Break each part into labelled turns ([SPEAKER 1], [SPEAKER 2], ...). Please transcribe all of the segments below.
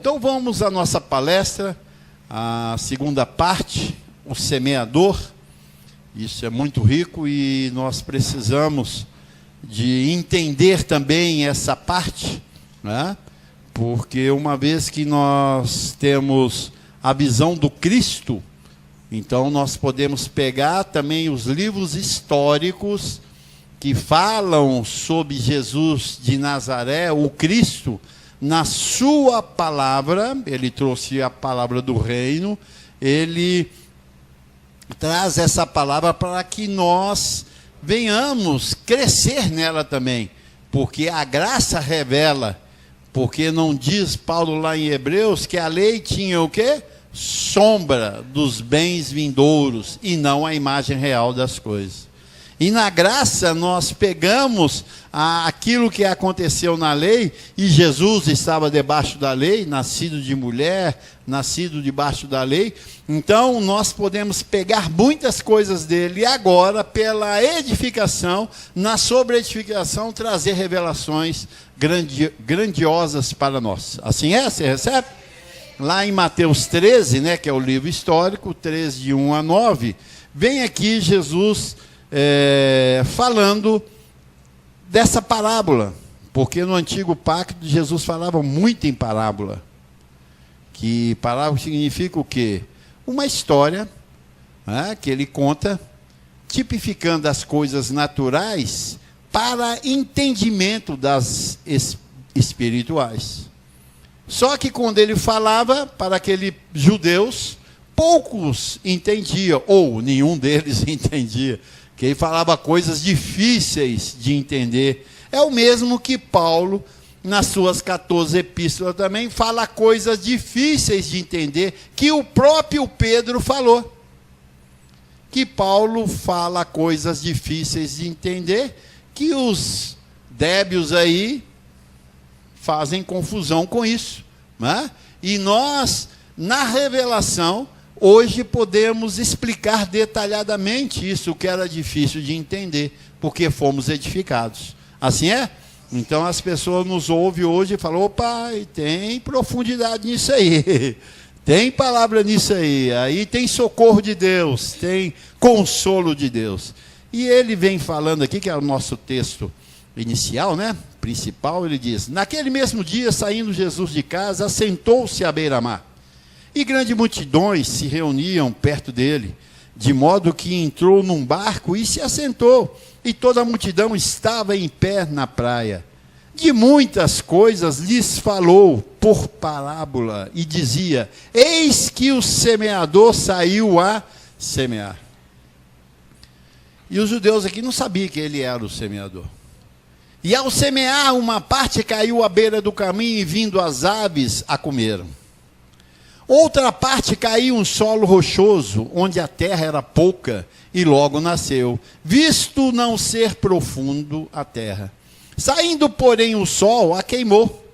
[SPEAKER 1] então vamos à nossa palestra, a segunda parte, o semeador. Isso é muito rico e nós precisamos de entender também essa parte, né? Porque uma vez que nós temos a visão do Cristo, então nós podemos pegar também os livros históricos que falam sobre Jesus de Nazaré, o Cristo, na sua palavra. Ele trouxe a palavra do reino, ele traz essa palavra para que nós venhamos crescer nela também, porque a graça revela, porque não diz Paulo lá em Hebreus que a lei tinha o quê? Sombra dos bens vindouros e não a imagem real das coisas. E na graça nós pegamos aquilo que aconteceu na lei, e Jesus estava debaixo da lei, nascido de mulher, nascido debaixo da lei. Então nós podemos pegar muitas coisas dele e agora, pela edificação, na sobreedificação, trazer revelações grandiosas para nós. Assim é? Você recebe? Lá em Mateus 13, né, que é o livro histórico, 13 de 1 a 9, vem aqui Jesus falando dessa parábola, porque no Antigo Pacto Jesus falava muito em parábola, que parábola significa o quê? Uma história, né, que ele conta, tipificando as coisas naturais para entendimento das espirituais. Só que quando ele falava para aqueles judeus, poucos entendiam, ou nenhum deles entendia, que ele falava coisas difíceis de entender. É o mesmo que Paulo, nas suas 14 epístolas também, fala coisas difíceis de entender, que o próprio Pedro falou. Que Paulo fala coisas difíceis de entender, que os débios aí fazem confusão com isso, né? E nós, na revelação, hoje podemos explicar detalhadamente isso que era difícil de entender, porque fomos edificados. Assim é? Então as pessoas nos ouvem hoje e falam: opa, tem profundidade nisso aí, tem palavra nisso aí, aí tem socorro de Deus, tem consolo de Deus. E ele vem falando aqui, que é o nosso texto inicial, né? Principal, ele diz: naquele mesmo dia, saindo Jesus de casa, assentou-se à beira-mar. E grandes multidões se reuniam perto dele, de modo que entrou num barco e se assentou, e toda a multidão estava em pé na praia. De muitas coisas lhes falou por parábola, e dizia: eis que o semeador saiu a semear. E os judeus aqui não sabiam que ele era o semeador. E ao semear, uma parte caiu à beira do caminho, e vindo as aves a comeram. Outra parte caiu em solo rochoso, onde a terra era pouca, e logo nasceu, visto não ser profundo a terra. Saindo, porém, o sol a queimou,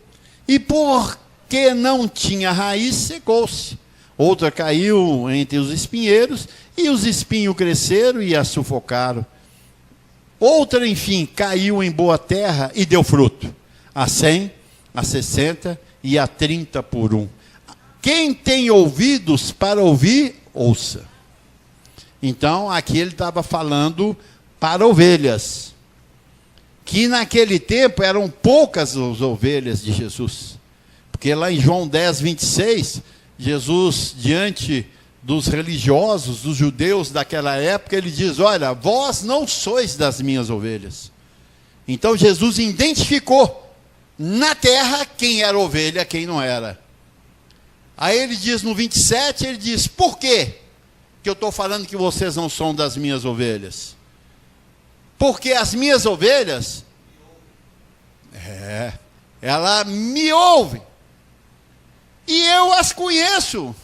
[SPEAKER 1] e porque não tinha raiz, secou-se. Outra caiu entre os espinheiros, e os espinhos cresceram e a sufocaram. Outra, enfim, caiu em boa terra e deu fruto, a 100, a 60 e a 30 por 1. Quem tem ouvidos para ouvir, ouça. Então, aqui ele estava falando para ovelhas, que naquele tempo eram poucas as ovelhas de Jesus. Porque lá em João 10, 26, Jesus, diante dos religiosos, dos judeus daquela época, ele diz: olha, vós não sois das minhas ovelhas. Então Jesus identificou na terra quem era ovelha, quem não era. Aí ele diz no 27, ele diz: por quê que eu estou falando que vocês não são das minhas ovelhas? Porque as minhas ovelhas, ela me ouve, e eu as conheço.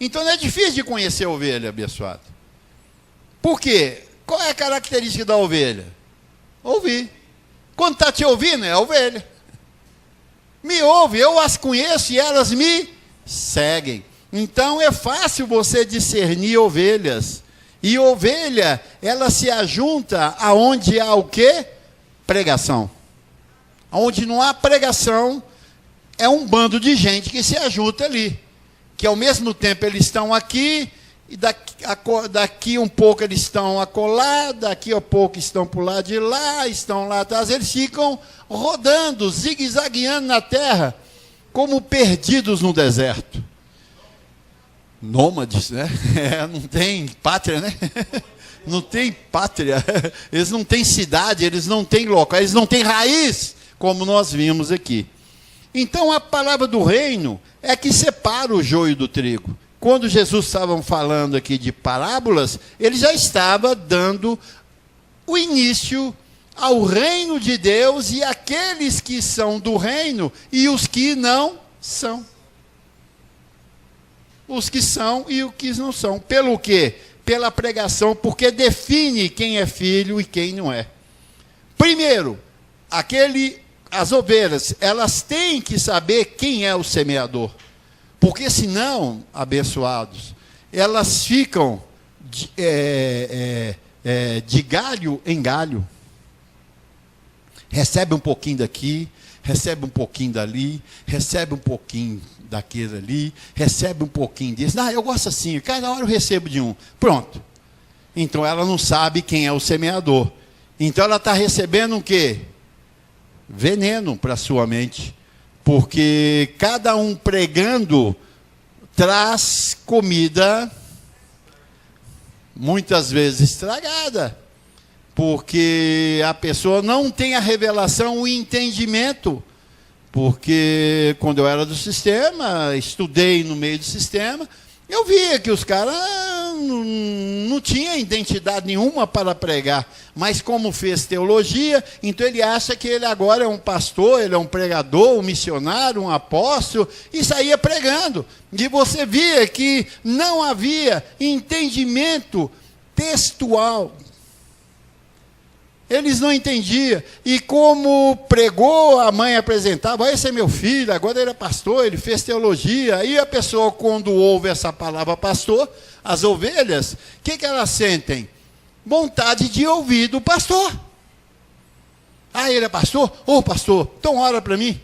[SPEAKER 1] Então não é difícil de conhecer a ovelha, abençoado. Por quê? Qual é a característica da ovelha? Ouvir. Quando está te ouvindo, é a ovelha. Me ouve, eu as conheço e elas me seguem. Então é fácil você discernir ovelhas. E ovelha, ela se ajunta aonde há o quê? Pregação. Onde não há pregação, é um bando de gente que se ajunta ali, que ao mesmo tempo eles estão aqui, e daqui um pouco eles estão acolá, daqui a pouco estão para o lado de lá, estão lá atrás, eles ficam rodando, zigue-zagueando na terra, como perdidos no deserto. Nômades, né? Não tem pátria, né? Não tem pátria, eles não têm cidade, eles não têm local, eles não têm raiz, como nós vimos aqui. Então a palavra do reino é que separa o joio do trigo. Quando Jesus estava falando aqui de parábolas, ele já estava dando o início ao reino de Deus e aqueles que são do reino e os que não são. Os que são e os que não são. Pelo quê? Pela pregação, porque define quem é filho e quem não é. Primeiro, as ovelhas, elas têm que saber quem é o semeador. Porque senão, abençoados, elas ficam de galho em galho. Recebe um pouquinho daqui, recebe um pouquinho dali, recebe um pouquinho daquele ali, recebe um pouquinho desse. Eu gosto assim, cada hora eu recebo de um. Pronto. Então ela não sabe quem é o semeador. Então ela está recebendo o quê? Veneno para a sua mente. Porque cada um pregando traz comida, muitas vezes estragada. Porque a pessoa não tem a revelação, o entendimento. Porque quando eu era do sistema, estudei no meio do sistema, eu via que os caras não tinham identidade nenhuma para pregar. Mas como fez teologia, então ele acha que ele agora é um pastor, ele é um pregador, um missionário, um apóstolo, e saía pregando. E você via que não havia entendimento textual. Eles não entendiam. E como pregou, a mãe apresentava, esse é meu filho, agora ele é pastor, ele fez teologia. Aí a pessoa, quando ouve essa palavra pastor, as ovelhas, o que elas sentem? Vontade de ouvir do pastor. Ele é pastor? Pastor, então ora para mim.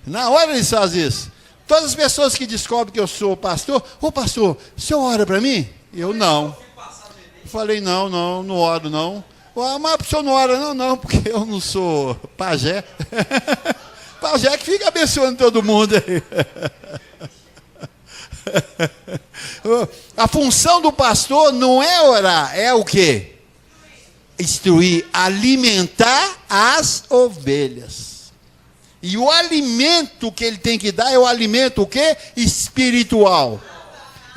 [SPEAKER 1] Na hora eles fazem isso. Todas as pessoas que descobrem que eu sou pastor, pastor, o senhor ora para mim? Eu não. Eu falei, não oro não. Mas o senhor não ora não, porque eu não sou pajé. Pajé que fica abençoando todo mundo aí. A função do pastor não é orar, é o quê? Instruir, alimentar as ovelhas. E o alimento que ele tem que dar é o alimento o quê? Espiritual.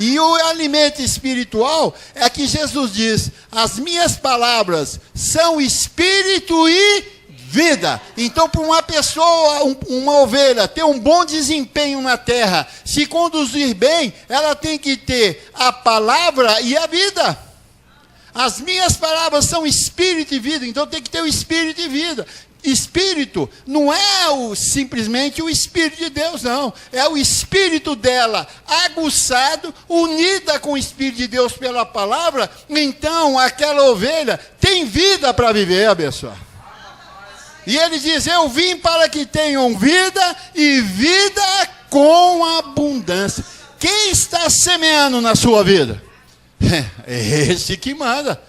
[SPEAKER 1] E o alimento espiritual é que Jesus diz, as minhas palavras são espírito e vida. Então, para uma pessoa, uma ovelha, ter um bom desempenho na terra, se conduzir bem, ela tem que ter a palavra e a vida. As minhas palavras são espírito e vida, então tem que ter o espírito e vida. Espírito não é simplesmente o Espírito de Deus, não. É o Espírito dela aguçado, unida com o Espírito de Deus pela palavra. Então aquela ovelha tem vida para viver, abençoado. E ele diz, eu vim para que tenham vida e vida com abundância. Quem está semeando na sua vida? É esse que manda.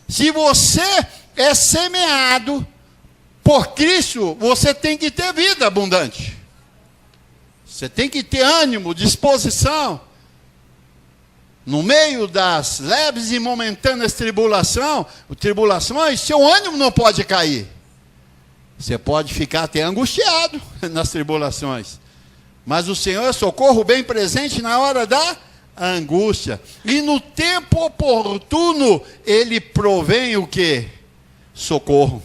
[SPEAKER 1] Se você é semeado por Cristo, você tem que ter vida abundante. Você tem que ter ânimo, disposição. No meio das leves e momentâneas tribulações, seu ânimo não pode cair. Você pode ficar até angustiado nas tribulações. Mas o Senhor é socorro bem presente na hora da angústia. E no tempo oportuno, Ele provém o quê? Socorro.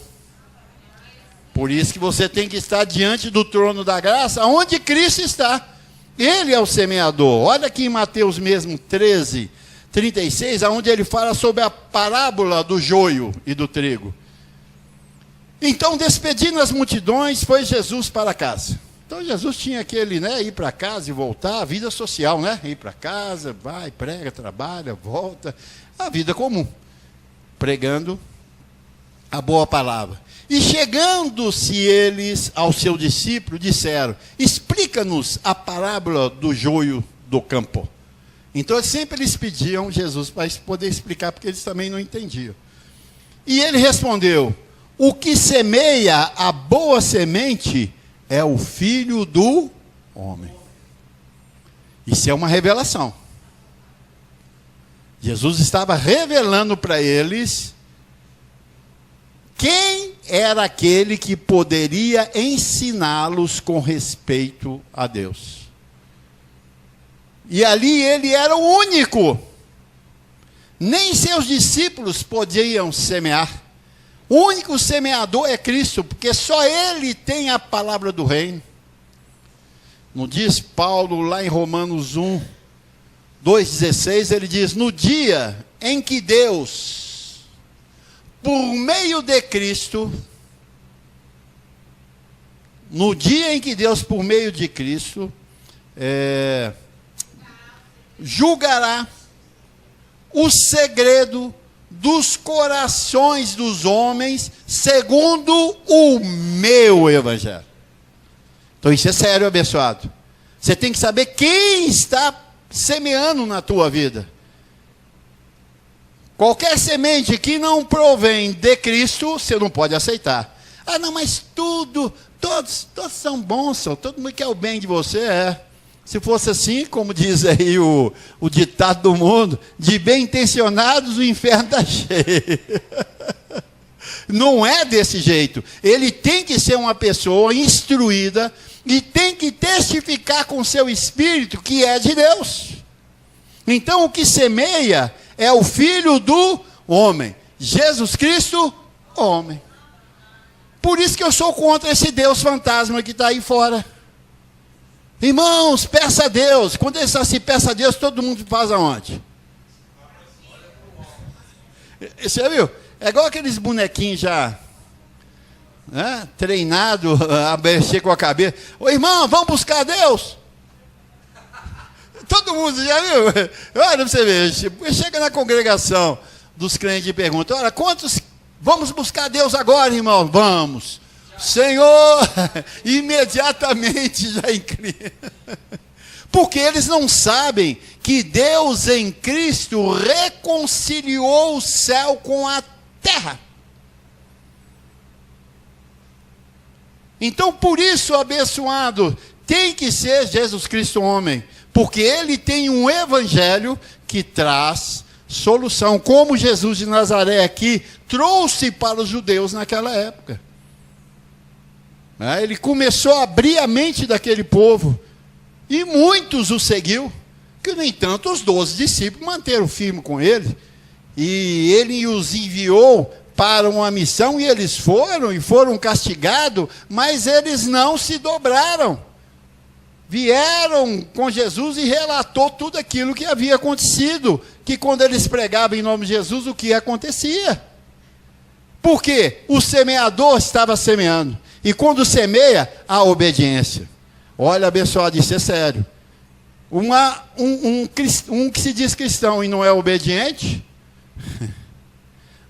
[SPEAKER 1] Por isso que você tem que estar diante do trono da graça, onde Cristo está. Ele é o semeador. Olha aqui em Mateus mesmo 13, 36, onde ele fala sobre a parábola do joio e do trigo. Então, despedindo as multidões, foi Jesus para casa. Então, Jesus tinha aquele, ir para casa e voltar, a vida social, ir para casa, vai, prega, trabalha, volta, a vida comum. Pregando a boa palavra. E chegando-se eles ao seu discípulo, disseram: explica-nos a parábola do joio do campo. Então sempre eles pediam Jesus para poder explicar, porque eles também não entendiam. E ele respondeu: o que semeia a boa semente é o Filho do Homem. Isso é uma revelação. Jesus estava revelando para eles quem era aquele que poderia ensiná-los com respeito a Deus. E ali ele era o único. Nem seus discípulos podiam semear. O único semeador é Cristo, porque só Ele tem a palavra do reino. Não diz Paulo lá em Romanos 1, 2,16, ele diz: no dia em que Deus, por meio de Cristo, no dia em que Deus, por meio de Cristo, julgará o segredo dos corações dos homens, segundo o meu evangelho. Então isso é sério, abençoado. Você tem que saber quem está semeando na tua vida. Qualquer semente que não provém de Cristo, você não pode aceitar. Ah, não, mas todos são bons, todo mundo quer o bem de você, Se fosse assim, como diz aí o ditado do mundo, de bem intencionados o inferno está cheio. Não é desse jeito. Ele tem que ser uma pessoa instruída e tem que testificar com seu espírito que é de Deus. Então o que semeia é o Filho do Homem. Jesus Cristo, homem. Por isso que eu sou contra esse Deus fantasma que está aí fora. Irmãos, peça a Deus. Quando ele está assim, peça a Deus, todo mundo faz aonde? Você viu? É igual aqueles bonequinhos já treinado a mexer com a cabeça. Ô irmão, vamos buscar Deus? Todo mundo já viu? Olha para você ver, chega na congregação dos crentes e pergunta: olha, quantos vamos buscar Deus agora, irmão? Vamos. Senhor, imediatamente já inclina. Porque eles não sabem que Deus em Cristo reconciliou o céu com a terra. Então, por isso, abençoado, tem que ser Jesus Cristo homem. Porque ele tem um evangelho que traz solução. Como Jesus de Nazaré aqui trouxe para os judeus naquela época. Ele começou a abrir a mente daquele povo. E muitos o seguiu. Que, no entanto, os 12 discípulos manteram firme com ele. E ele os enviou para uma missão. E eles foram castigados. Mas eles não se dobraram. Vieram com Jesus e relatou tudo aquilo que havia acontecido. Que quando eles pregavam em nome de Jesus, o que acontecia? Por quê? O semeador estava semeando. E quando semeia, a obediência. Olha, abençoado, isso é sério. Um que se diz cristão e não é obediente,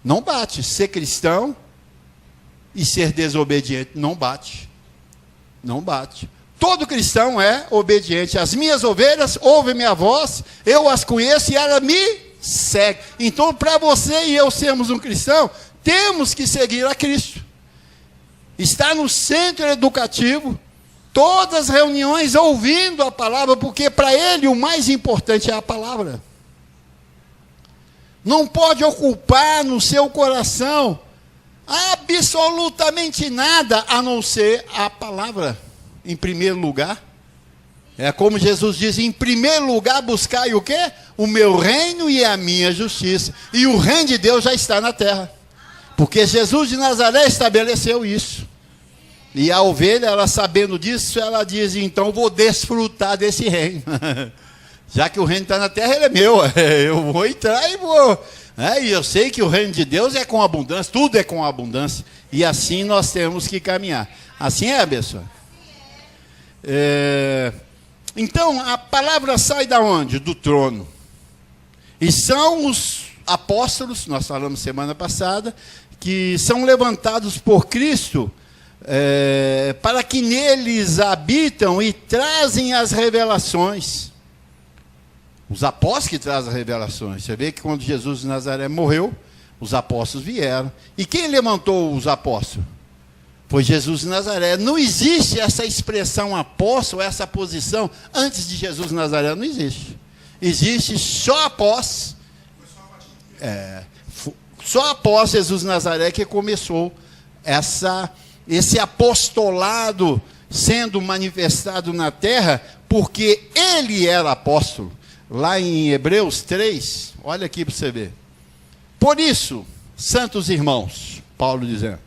[SPEAKER 1] não bate. Ser cristão e ser desobediente não bate. Não bate. Todo cristão é obediente. As minhas ovelhas ouvem minha voz, eu as conheço e ela me segue. Então, para você e eu sermos um cristão, temos que seguir a Cristo. Está no centro educativo, todas as reuniões ouvindo a palavra, porque para ele o mais importante é a palavra. Não pode ocupar no seu coração absolutamente nada, a não ser a palavra, em primeiro lugar. É como Jesus diz: em primeiro lugar buscai o quê? O meu reino e a minha justiça. E o reino de Deus já está na terra. Porque Jesus de Nazaré estabeleceu isso. E a ovelha, ela sabendo disso, ela diz: então vou desfrutar desse reino. Já que o reino está na terra, ele é meu. Eu vou entrar e vou. E eu sei que o reino de Deus é com abundância, tudo é com abundância. E assim nós temos que caminhar. Assim é, abençoado? Então, a palavra sai da onde? Do trono. E são apóstolos, nós falamos semana passada, que são levantados por Cristo para que neles habitam e trazem as revelações. Os apóstolos que trazem as revelações. Você vê que quando Jesus de Nazaré morreu, os apóstolos vieram. E quem levantou os apóstolos? Foi Jesus de Nazaré. Não existe essa expressão apóstolo, essa posição, antes de Jesus de Nazaré, não existe. Existe só após. Só após Jesus de Nazaré que começou esse apostolado sendo manifestado na terra, porque ele era apóstolo. Lá em Hebreus 3, olha aqui para você ver. Por isso, santos irmãos, Paulo dizendo,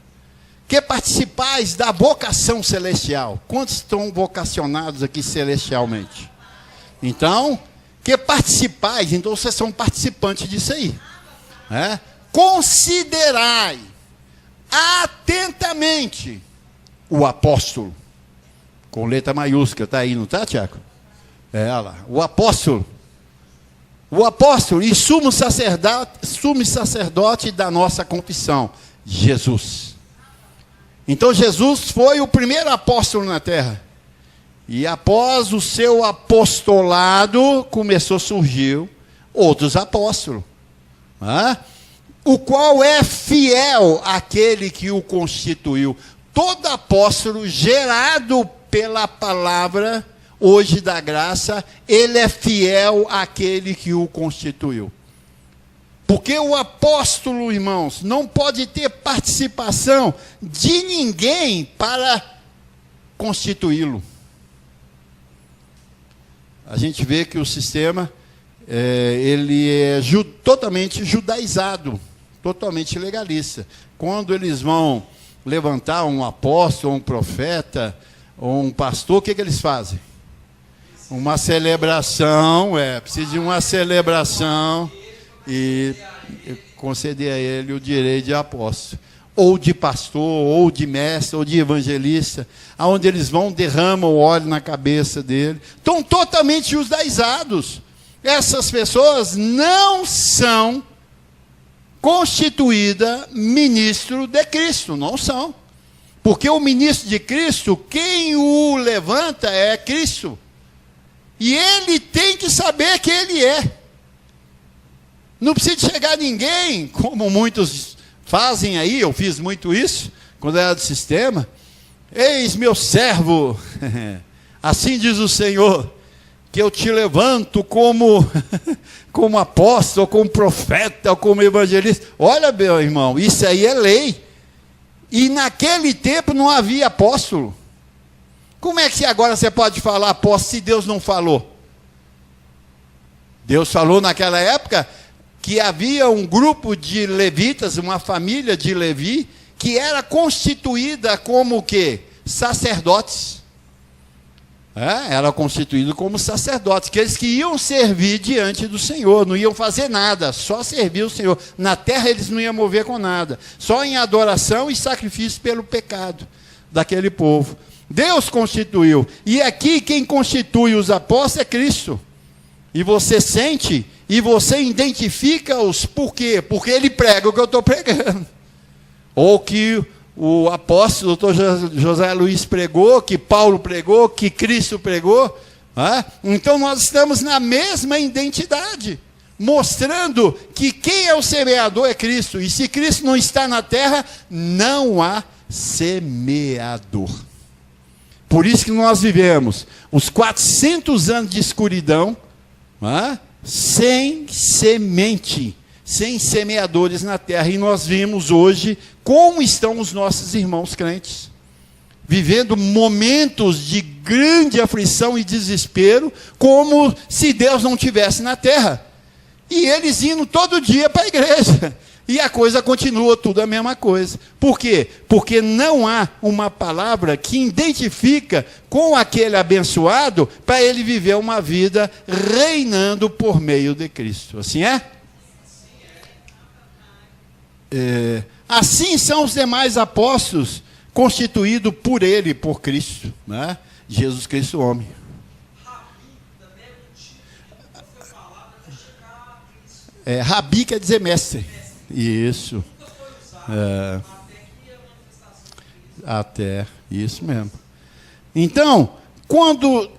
[SPEAKER 1] que participais da vocação celestial. Quantos estão vocacionados aqui celestialmente? Então, que participais, então vocês são participantes disso aí. Considerai atentamente o apóstolo, com letra maiúscula, está aí, não está, Tiago? Olha lá, o apóstolo e sumo sacerdote da nossa confissão, Jesus. Então Jesus foi o primeiro apóstolo na terra. E após o seu apostolado, começou a surgir outros apóstolos. O qual é fiel àquele que o constituiu. Todo apóstolo gerado pela palavra, hoje da graça, ele é fiel àquele que o constituiu. Porque o apóstolo, irmãos, não pode ter participação de ninguém para constituí-lo. A gente vê que o sistema, ele é totalmente judaizado, totalmente legalista. Quando eles vão levantar um apóstolo, um profeta, ou um pastor, o que eles fazem? Uma celebração, precisa de uma celebração e conceder a ele o direito de apóstolo, ou de pastor, ou de mestre, ou de evangelista, aonde eles vão, derramam o óleo na cabeça dele. Estão totalmente judaizados. Essas pessoas não são constituídas ministro de Cristo, não são. Porque o ministro de Cristo, quem o levanta é Cristo. E ele tem que saber que ele é. Não precisa chegar ninguém, como muitos fazem aí, eu fiz muito isso, quando era do sistema. Eis meu servo, assim diz o Senhor, que eu te levanto como apóstolo, como profeta, como evangelista. Olha, meu irmão, isso aí é lei. E naquele tempo não havia apóstolo. Como é que agora você pode falar apóstolo se Deus não falou? Deus falou naquela época que havia um grupo de levitas, uma família de Levi, que era constituída como o quê? Sacerdotes. Era constituído como sacerdotes, aqueles que iam servir diante do Senhor, não iam fazer nada, só servir o Senhor. Na terra eles não iam mover com nada, só em adoração e sacrifício pelo pecado daquele povo. Deus constituiu, e aqui quem constitui os apóstolos é Cristo. E você sente, e você identifica-os, por quê? Porque ele prega o que eu estou pregando. Ou que o apóstolo, doutor José Luiz pregou, que Paulo pregou, que Cristo pregou. Então nós estamos na mesma identidade, mostrando que quem é o semeador é Cristo. E se Cristo não está na terra, não há semeador. Por isso que nós vivemos os 400 anos de escuridão, sem semente, sem semeadores na terra. E nós vimos hoje como estão os nossos irmãos crentes, vivendo momentos de grande aflição e desespero, como se Deus não estivesse na terra. E eles indo todo dia para a igreja. E a coisa continua tudo a mesma coisa. Por quê? Porque não há uma palavra que identifica com aquele abençoado para ele viver uma vida reinando por meio de Cristo. Assim é? Assim são os demais apóstolos constituídos por ele, por Cristo, Jesus Cristo homem. Rabi quer dizer mestre. Isso. Até, isso mesmo. Então, quando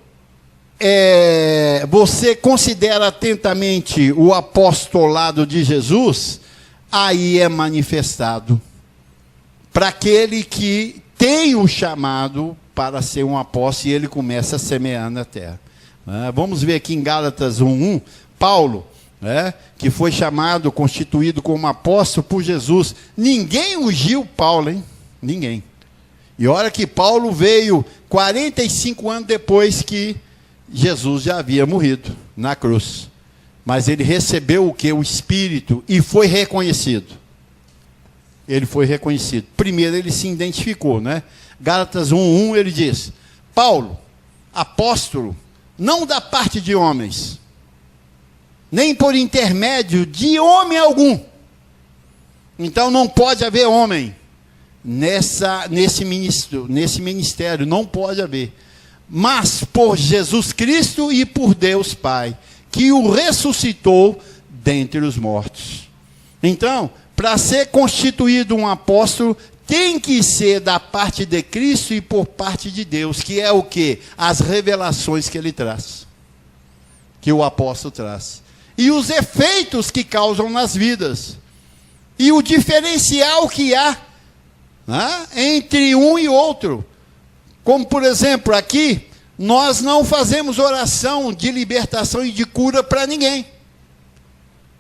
[SPEAKER 1] você considera atentamente o apostolado de Jesus, aí é manifestado para aquele que tem o chamado para ser um apóstolo, e ele começa a semear na terra. Vamos ver aqui em Gálatas 1:1, Paulo, que foi chamado, constituído como apóstolo por Jesus. Ninguém ungiu Paulo, hein? Ninguém. E olha que Paulo veio 45 anos depois que Jesus já havia morrido na cruz. Mas ele recebeu o quê? O Espírito, e foi reconhecido. Ele foi reconhecido. Primeiro ele se identificou, né? Gálatas 1:1 ele diz: Paulo, apóstolo, não da parte de homens, nem por intermédio de homem algum. Então não pode haver homem nesse ministério, não pode haver. Mas por Jesus Cristo e por Deus Pai, que o ressuscitou dentre os mortos. Então, para ser constituído um apóstolo, tem que ser da parte de Cristo e por parte de Deus, que é o quê? As revelações que ele traz, que o apóstolo traz. E os efeitos que causam nas vidas. E o diferencial que há entre um e outro. Como, por exemplo, aqui, nós não fazemos oração de libertação e de cura para ninguém.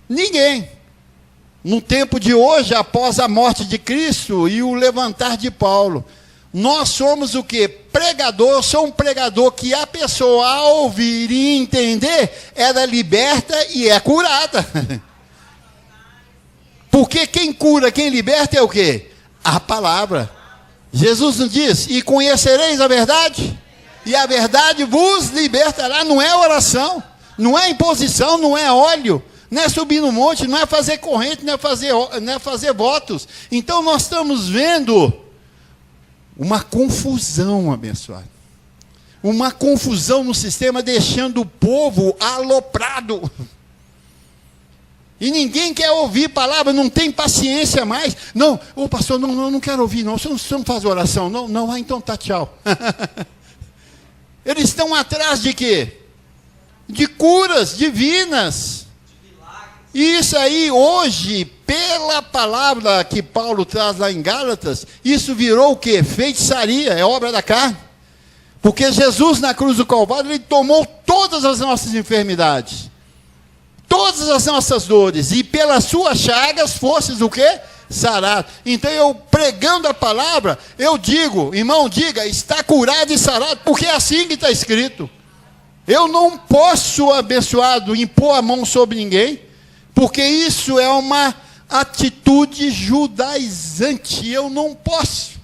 [SPEAKER 1] Ninguém. No tempo de hoje, após a morte de Cristo e o levantar de Paulo, nós somos o quê? Pregador. Sou um pregador que a pessoa, ao ouvir e entender, era liberta e é curada. Porque quem cura, quem liberta é o quê? A palavra. Jesus nos diz: e conhecereis a verdade, e a verdade vos libertará. Não é oração, não é imposição, não é óleo, não é subir no monte, não é fazer corrente, não é fazer votos. Então nós estamos vendo uma confusão, abençoado. Uma confusão no sistema, deixando o povo aloprado. E ninguém quer ouvir palavra, não tem paciência mais. Não, pastor, não quero ouvir, não. Você não faz oração, não, então tá, tchau. Eles estão atrás de quê? De curas divinas. E isso aí, hoje, pela palavra que Paulo traz lá em Gálatas, isso virou o quê? Feitiçaria, é obra da carne. Porque Jesus, na cruz do Calvário, ele tomou todas as nossas enfermidades, todas as nossas dores, e pelas suas chagas fostes o quê? Sarado. Então eu, pregando a palavra, eu digo, irmão, diga, está curado e sarado, porque é assim que está escrito. Eu não posso, abençoado, impor a mão sobre ninguém, porque isso é uma atitude judaizante. Eu não posso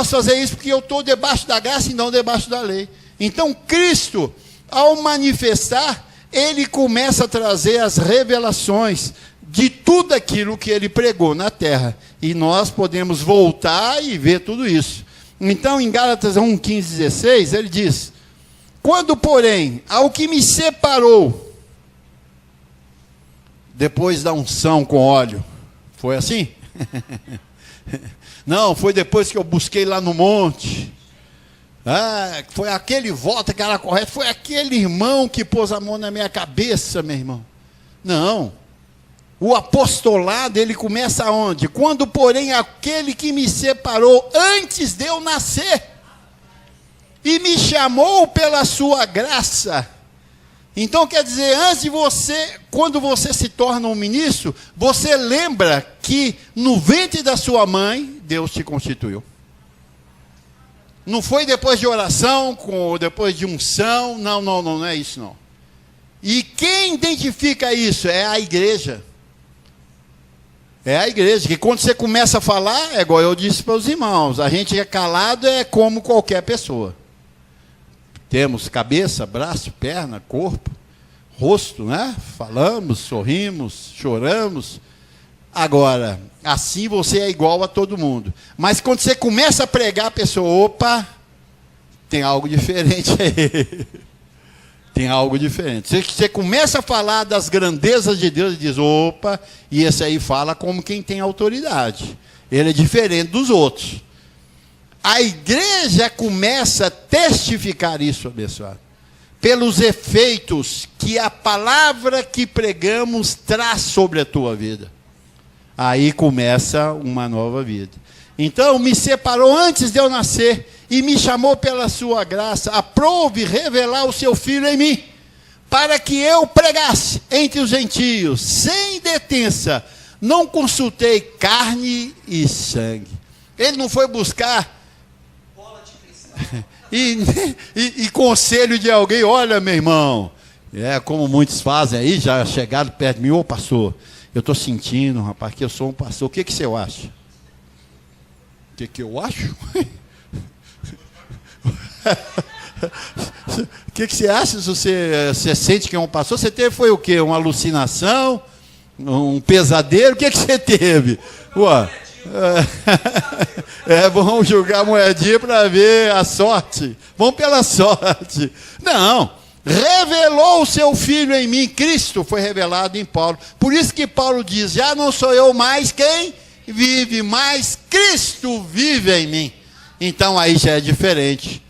[SPEAKER 1] fazer isso, porque eu estou debaixo da graça e não debaixo da lei. Então Cristo, ao manifestar, ele começa a trazer as revelações de tudo aquilo que ele pregou na terra. E nós podemos voltar e ver tudo isso. Então, em Gálatas 1:15-16, ele diz: quando, porém, ao que me separou, depois da unção com óleo, foi assim? Não, foi depois que eu busquei lá no monte. Foi aquele voto que era correto, foi aquele irmão que pôs a mão na minha cabeça, meu irmão. Não. O apostolado, ele começa onde? Quando, porém, aquele que me separou antes de eu nascer e me chamou pela sua graça. Então, quer dizer, antes de você, quando você se torna um ministro, você lembra que no ventre da sua mãe, Deus te constituiu. Não foi depois de oração, depois de unção, não é isso não. E quem identifica isso? É a igreja. É a igreja, que quando você começa a falar, é igual eu disse para os irmãos, a gente é calado, é como qualquer pessoa. Temos cabeça, braço, perna, corpo, rosto, né? Falamos, sorrimos, choramos. Agora, assim você é igual a todo mundo. Mas quando você começa a pregar, a pessoa, opa, tem algo diferente aí. Tem algo diferente. Você começa a falar das grandezas de Deus e diz, opa, e esse aí fala como quem tem autoridade. Ele é diferente dos outros. A igreja começa a testificar isso, abençoado, pelos efeitos que a palavra que pregamos traz sobre a tua vida. Aí começa uma nova vida. Então, me separou antes de eu nascer e me chamou pela sua graça, aprove revelar o seu Filho em mim, para que eu pregasse entre os gentios, sem detença. Não consultei carne e sangue. Ele não foi buscar e conselho de alguém. Olha, meu irmão, como muitos fazem aí, já chegaram perto de mim, ô pastor, eu estou sentindo, rapaz, que eu sou um pastor, o que você acha? O que eu acho? O que você acha se você sente que é um pastor? Você teve foi o quê? Uma alucinação? Um pesadelo? O que você teve? Ué, vamos jogar a moedinha para ver a sorte. Vamos pela sorte. Não. Revelou o seu Filho em mim. Cristo foi revelado em Paulo. Por isso que Paulo diz, já não sou eu mais quem vive, mas Cristo vive em mim. Então aí já é diferente.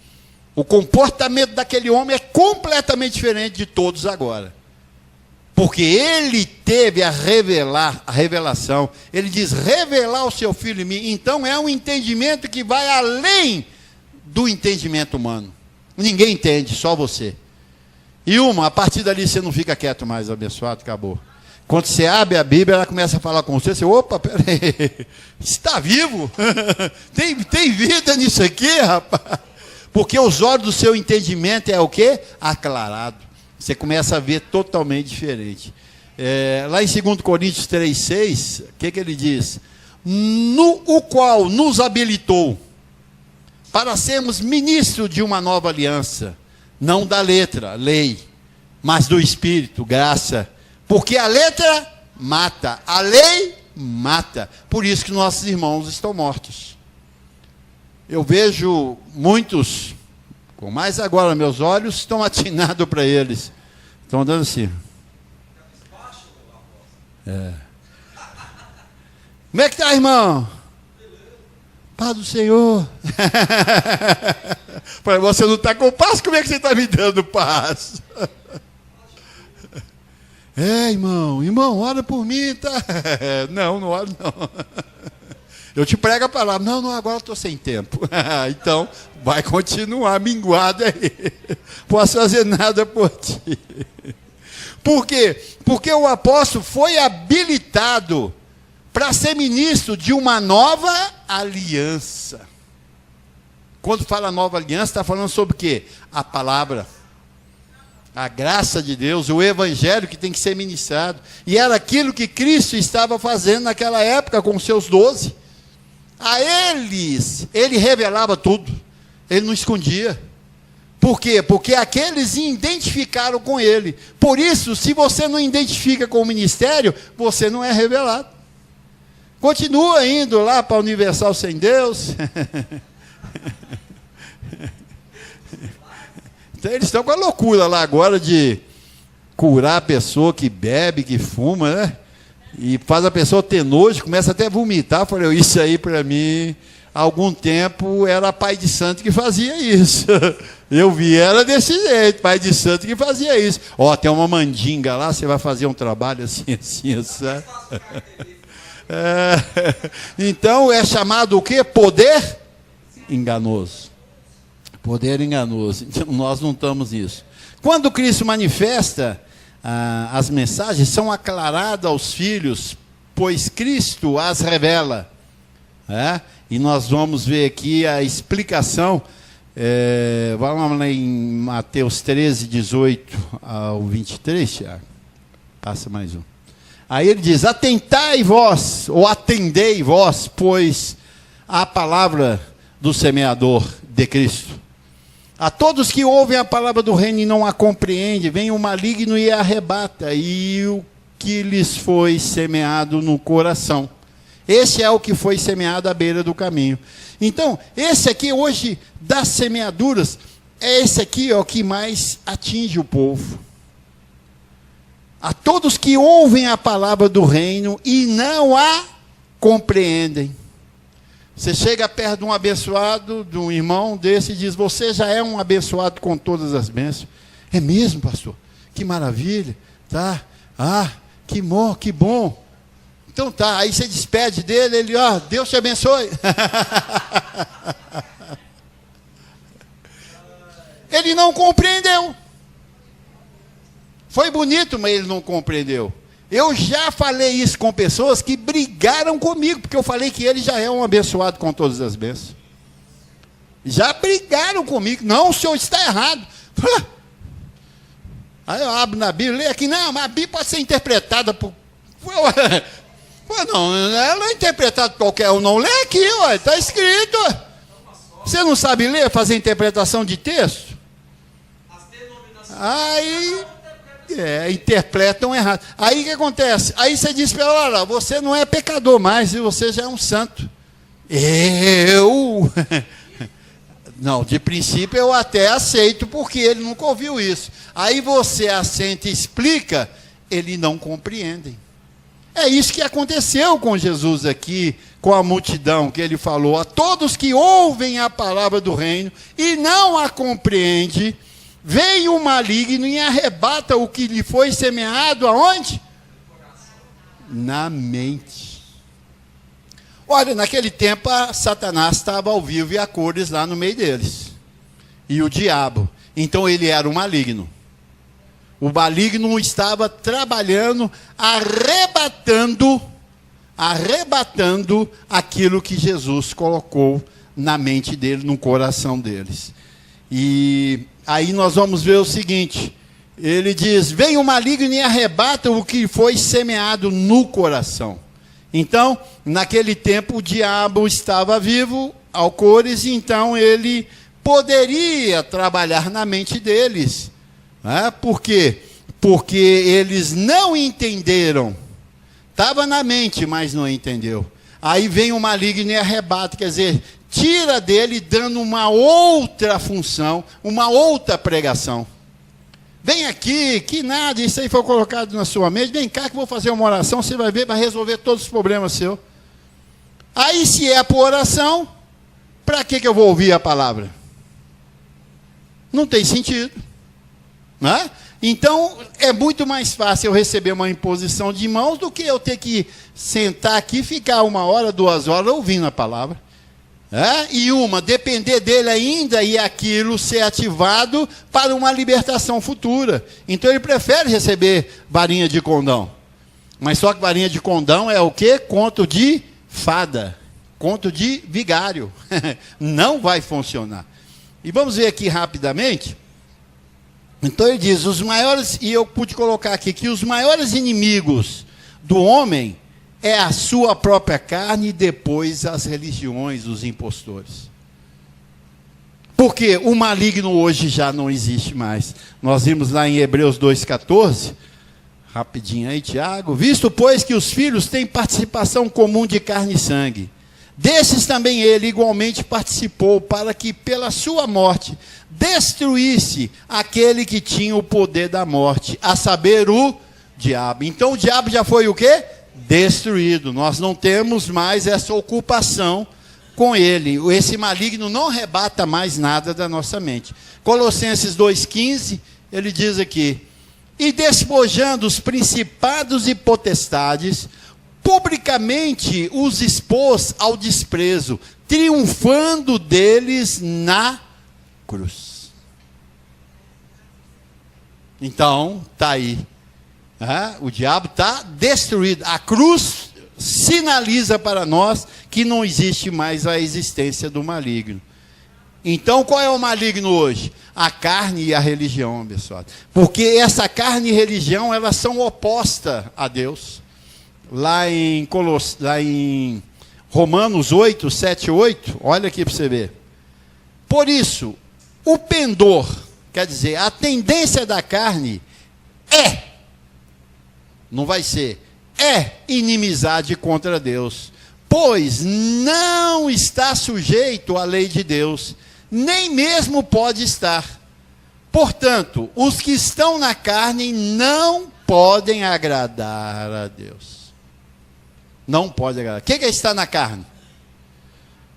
[SPEAKER 1] O comportamento daquele homem é completamente diferente de todos agora. Porque ele teve a revelação. Ele diz, revelar o seu Filho em mim. Então é um entendimento que vai além do entendimento humano. Ninguém entende, só você. E a partir dali você não fica quieto mais, abençoado, acabou. Quando você abre a Bíblia, ela começa a falar com você, opa, peraí, está vivo? tem vida nisso aqui, rapaz? Porque os olhos do seu entendimento é o quê? Aclarado. Você começa a ver totalmente diferente. Lá em 2 Coríntios 3,6, o que ele diz? O qual nos habilitou para sermos ministros de uma nova aliança, não da letra, lei, mas do Espírito, graça. Porque a letra mata, a lei mata. Por isso que nossos irmãos estão mortos. Eu vejo muitos, com mais agora meus olhos estão atinados para eles. Estão andando assim. Como é que está, irmão? Paz do Senhor. Você não está com paz, como é que você está me dando paz? Irmão, ora por mim, tá? Não oro não. Eu te prego a palavra. Não, agora eu estou sem tempo. Então, vai continuar minguado aí. Posso fazer nada por ti. Por quê? Porque o apóstolo foi habilitado para ser ministro de uma nova aliança. Quando fala nova aliança, está falando sobre o quê? A palavra. A graça de Deus, o evangelho que tem que ser ministrado. E era aquilo que Cristo estava fazendo naquela época com os seus 12. A eles, ele revelava tudo. Ele não escondia. Por quê? Porque aqueles identificaram com ele. Por isso, se você não identifica com o ministério, você não é revelado. Continua indo lá para a Universal Sem Deus. Então, eles estão com a loucura lá agora de curar a pessoa que bebe, que fuma, né? E faz a pessoa ter nojo, começa até a vomitar. Eu falei, isso aí para mim, há algum tempo era pai de santo que fazia isso. Eu vi, era desse jeito, pai de santo que fazia isso. Tem uma mandinga lá, você vai fazer um trabalho assim, sabe? Então é chamado o quê? Poder enganoso. Poder enganoso. Então, nós não estamos nisso. Quando Cristo manifesta, as mensagens são aclaradas aos filhos, pois Cristo as revela. E nós vamos ver aqui a explicação. Vamos lá em Mateus 13, 18 ao 23, Tiago. Passa mais um. Aí ele diz, atentai vós, ou atendei vós, pois a palavra do semeador de Cristo. A todos que ouvem a palavra do reino e não a compreendem, vem o maligno e a arrebata, e o que lhes foi semeado no coração. Esse é o que foi semeado à beira do caminho. Então, esse aqui hoje, das semeaduras, é esse aqui, ó, que mais atinge o povo. A todos que ouvem a palavra do reino e não a compreendem. Você chega perto de um abençoado, de um irmão desse, e diz: você já é um abençoado com todas as bênçãos. É mesmo, pastor? Que maravilha. Tá. Ah, que bom, que bom. Então tá, aí você despede dele, ele, ó, Deus te abençoe. Ele não compreendeu. Foi bonito, mas ele não compreendeu. Eu já falei isso com pessoas que brigaram comigo, porque eu falei que ele já é um abençoado com todas as bênçãos. Já brigaram comigo. Não, o senhor está errado. Aí eu abro na Bíblia, leio aqui, não, mas a Bíblia pode ser interpretada por... Não, ela é interpretada por qualquer um, não. Lê aqui, está escrito. Você não sabe ler, fazer interpretação de texto? Aí, interpretam errado. Aí o que acontece? Aí você diz para ela: olha, você não é pecador mais, você já é um santo. Eu... Não, de princípio eu até aceito, porque ele nunca ouviu isso. Aí você assenta e explica, ele não compreendem. É isso que aconteceu com Jesus aqui, com a multidão, que ele falou: a todos que ouvem a palavra do reino e não a compreendem, vem o maligno e arrebata o que lhe foi semeado aonde? Na mente. Olha, naquele tempo, Satanás estava ao vivo e a cores lá no meio deles. E o diabo. Então ele era o maligno. O maligno estava trabalhando, arrebatando aquilo que Jesus colocou na mente dele, no coração deles. E aí nós vamos ver o seguinte: ele diz: vem o maligno e arrebata o que foi semeado no coração. Então, naquele tempo, o diabo estava vivo, alcores, e então ele poderia trabalhar na mente deles. Por quê? Porque eles não entenderam. Estava na mente, mas não entendeu. Aí vem o maligno e arrebata, quer dizer, tira dele, dando uma outra função, uma outra pregação. Vem aqui, que nada, isso aí foi colocado na sua mente. Vem cá que eu vou fazer uma oração, você vai ver, vai resolver todos os problemas seus. Aí, se é por oração, para que eu vou ouvir a palavra? Não tem sentido. Né? Então, é muito mais fácil eu receber uma imposição de mãos do que eu ter que sentar aqui e ficar 1 hora, 2 horas ouvindo a palavra. E depender dele ainda e aquilo ser ativado para uma libertação futura. Então ele prefere receber varinha de condão. Mas só que varinha de condão é o quê? Conto de fada. Conto de vigário. Não vai funcionar. E vamos ver aqui rapidamente. Então ele diz, os maiores, e eu pude colocar aqui, que os maiores inimigos do homem é a sua própria carne e depois as religiões, os impostores. Porque o maligno hoje já não existe mais. Nós vimos lá em Hebreus 2,14, rapidinho aí, Tiago. Visto, pois, que os filhos têm participação comum de carne e sangue, desses também ele igualmente participou, para que pela sua morte destruísse aquele que tinha o poder da morte, a saber, o diabo. Então o diabo já foi o quê? Destruído. Nós não temos mais essa ocupação com ele. Esse maligno não arrebata mais nada da nossa mente. Colossenses 2,15, ele diz aqui: e despojando os principados e potestades, publicamente os expôs ao desprezo, triunfando deles na cruz. Então, está aí. O diabo está destruído. A cruz sinaliza para nós que não existe mais a existência do maligno. Então, qual é o maligno hoje? A carne e a religião, abençoado. Porque essa carne e religião, elas são opostas a Deus. Lá em Romanos 8, 7, 8, olha aqui para você ver. Por isso, o pendor, quer dizer, a tendência da carne não vai ser, inimizade contra Deus, pois não está sujeito à lei de Deus, nem mesmo pode estar. Portanto, os que estão na carne não podem agradar a Deus. Não pode agradar. O que é estar na carne?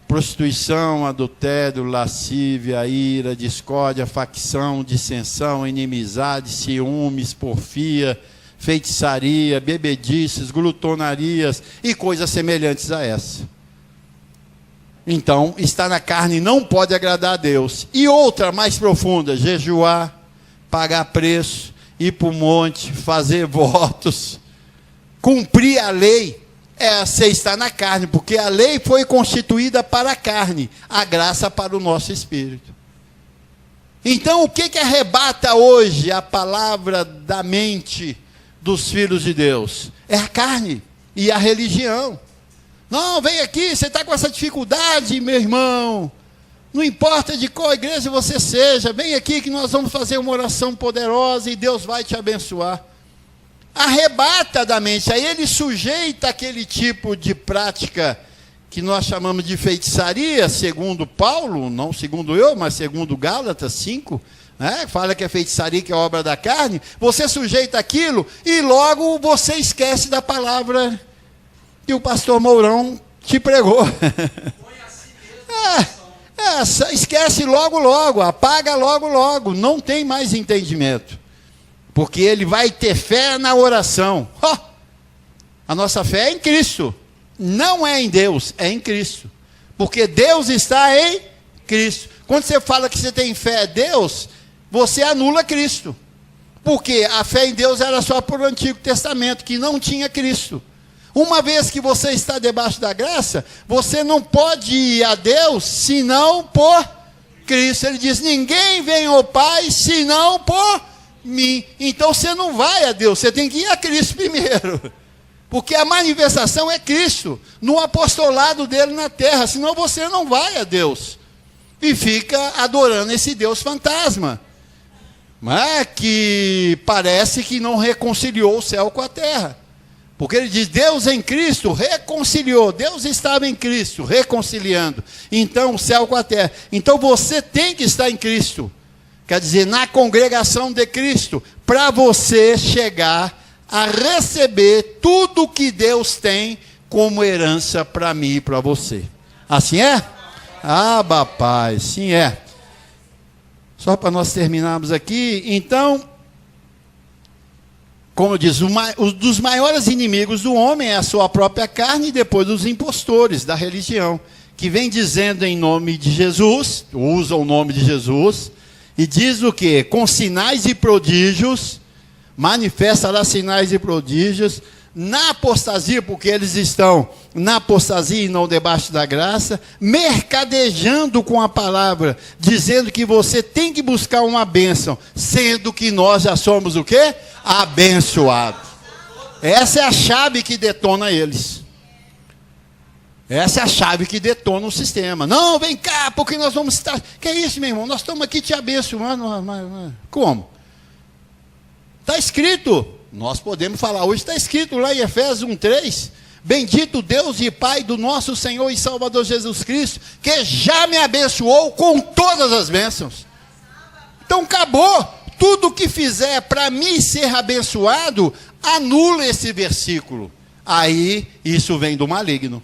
[SPEAKER 1] Prostituição, adultério, lascívia, ira, discórdia, facção, dissensão, inimizade, ciúmes, porfia, feitiçaria, bebedices, glutonarias e coisas semelhantes a essa. Então, estar na carne não pode agradar a Deus. E outra mais profunda, jejuar, pagar preço, ir para o monte, fazer votos, cumprir a lei. Você está na carne, porque a lei foi constituída para a carne, a graça para o nosso espírito. Então, o que arrebata hoje a palavra da mente dos filhos de Deus? É a carne e a religião. Não, vem aqui, você está com essa dificuldade, meu irmão. Não importa de qual igreja você seja, vem aqui que nós vamos fazer uma oração poderosa e Deus vai te abençoar. Arrebata da mente, aí ele sujeita aquele tipo de prática que nós chamamos de feitiçaria, segundo Paulo, não segundo eu, mas segundo Gálatas 5, né? Fala que é feitiçaria, que é obra da carne. Você sujeita aquilo e logo você esquece da palavra que o pastor Mourão te pregou. Esquece logo, apaga logo, não tem mais entendimento. Porque ele vai ter fé na oração. A nossa fé é em Cristo. Não é em Deus, é em Cristo. Porque Deus está em Cristo. Quando você fala que você tem fé em Deus, você anula Cristo. Porque a fé em Deus era só por o Antigo Testamento, que não tinha Cristo. Uma vez que você está debaixo da graça, você não pode ir a Deus senão por Cristo. Ele diz, ninguém vem ao Pai senão por mim. Então você não vai a Deus, você tem que ir a Cristo primeiro. Porque a manifestação é Cristo, no apostolado dele na terra, senão você não vai a Deus. E fica adorando esse Deus fantasma, mas que parece que não reconciliou o céu com a terra. Porque ele diz, Deus em Cristo reconciliou, Deus estava em Cristo, reconciliando, então o céu com a terra. Então você tem que estar em Cristo. Quer dizer, na congregação de Cristo, para você chegar a receber tudo que Deus tem como herança para mim e para você. Assim é? Abba, Pai, sim é. Só para nós terminarmos aqui, então, como diz, um dos maiores inimigos do homem é a sua própria carne e depois os impostores da religião, que vem dizendo em nome de Jesus, usa o nome de Jesus, e diz o quê? Com sinais e prodígios, manifestará sinais e prodígios, na apostasia, porque eles estão na apostasia e não debaixo da graça, mercadejando com a palavra, dizendo que você tem que buscar uma bênção, sendo que nós já somos o quê? Abençoados. Essa é a chave que detona eles. Essa é a chave que detona o sistema. Não, vem cá, porque nós vamos estar... Que é isso, meu irmão? Nós estamos aqui te abençoando. Como? Está escrito. Nós podemos falar hoje, está escrito lá em Efésios 1:3. Bendito Deus e Pai do nosso Senhor e Salvador Jesus Cristo, que já me abençoou com todas as bênçãos. Então acabou. Tudo que fizer para mim ser abençoado, anula esse versículo. Aí, isso vem do maligno,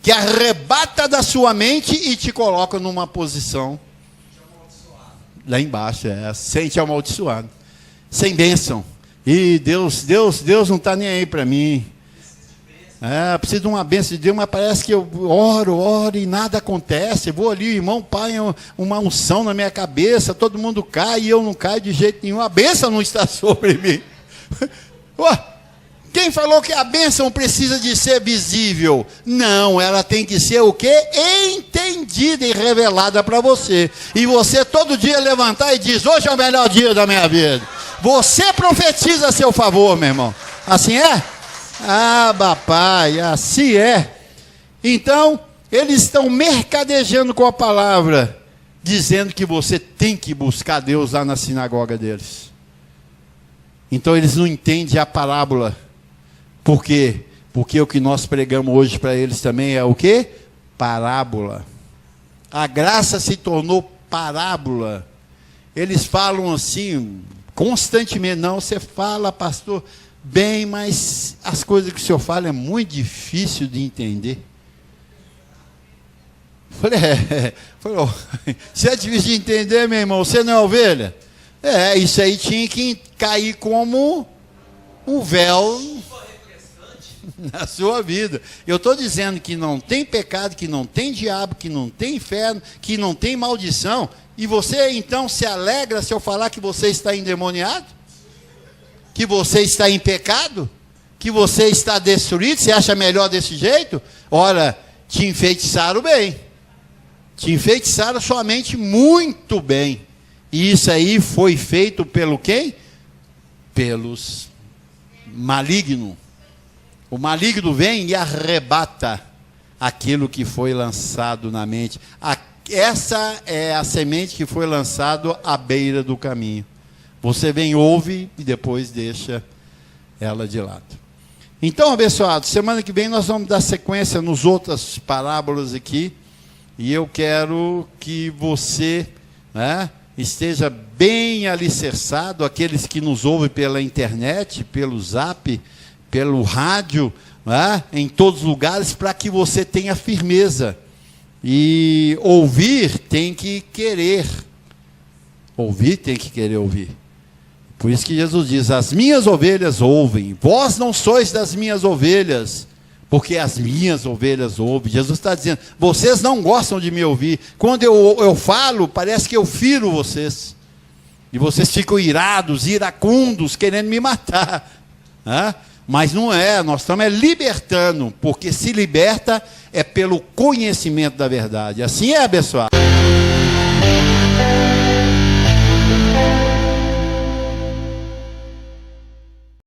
[SPEAKER 1] que arrebata da sua mente e te coloca numa posição lá embaixo, sente amaldiçoado, sem bênção. E Deus não está nem aí para mim. Preciso de uma bênção de Deus, mas parece que eu oro e nada acontece. Eu vou ali, irmão, pai, uma unção na minha cabeça, todo mundo cai e eu não caio de jeito nenhum. A bênção não está sobre mim. Quem falou que a bênção precisa de ser visível? Não, ela tem que ser o quê? Entendida e revelada para você. E você todo dia levantar e diz, hoje é o melhor dia da minha vida. Você profetiza a seu favor, meu irmão. Assim é? Pai, assim é. Então, eles estão mercadejando com a palavra, dizendo que você tem que buscar Deus lá na sinagoga deles. Então, eles não entendem a parábola. Por quê? Porque o que nós pregamos hoje para eles também é o quê? Parábola. A graça se tornou parábola. Eles falam assim, constantemente. Não, você fala, pastor, bem, mas as coisas que o senhor fala é muito difícil de entender. Falei, se é difícil de entender, meu irmão, você não é ovelha? Isso aí tinha que cair como um véu na sua vida. Eu estou dizendo que não tem pecado, que não tem diabo, que não tem inferno, que não tem maldição. E você então se alegra se eu falar que você está endemoniado? Que você está em pecado? Que você está destruído? Você acha melhor desse jeito? Ora, te enfeitiçaram bem. Te enfeitiçaram sua mente muito bem. E isso aí foi feito pelo quem? Pelos malignos. O maligno vem e arrebata aquilo que foi lançado na mente. Essa é a semente que foi lançado à beira do caminho. Você vem, ouve e depois deixa ela de lado. Então, abençoado, semana que vem nós vamos dar sequência nos outras parábolas aqui. E eu quero que você esteja bem alicerçado, aqueles que nos ouvem pela internet, pelo zap, pelo rádio, em todos os lugares, para que você tenha firmeza. E ouvir tem que querer. Ouvir tem que querer ouvir. Por isso que Jesus diz, as minhas ovelhas ouvem, vós não sois das minhas ovelhas, porque as minhas ovelhas ouvem. Jesus está dizendo, vocês não gostam de me ouvir. Quando eu falo, parece que eu firo vocês. E vocês ficam irados, iracundos, querendo me matar. Mas não é, nós estamos libertando, porque se liberta é pelo conhecimento da verdade. Assim é, abençoado.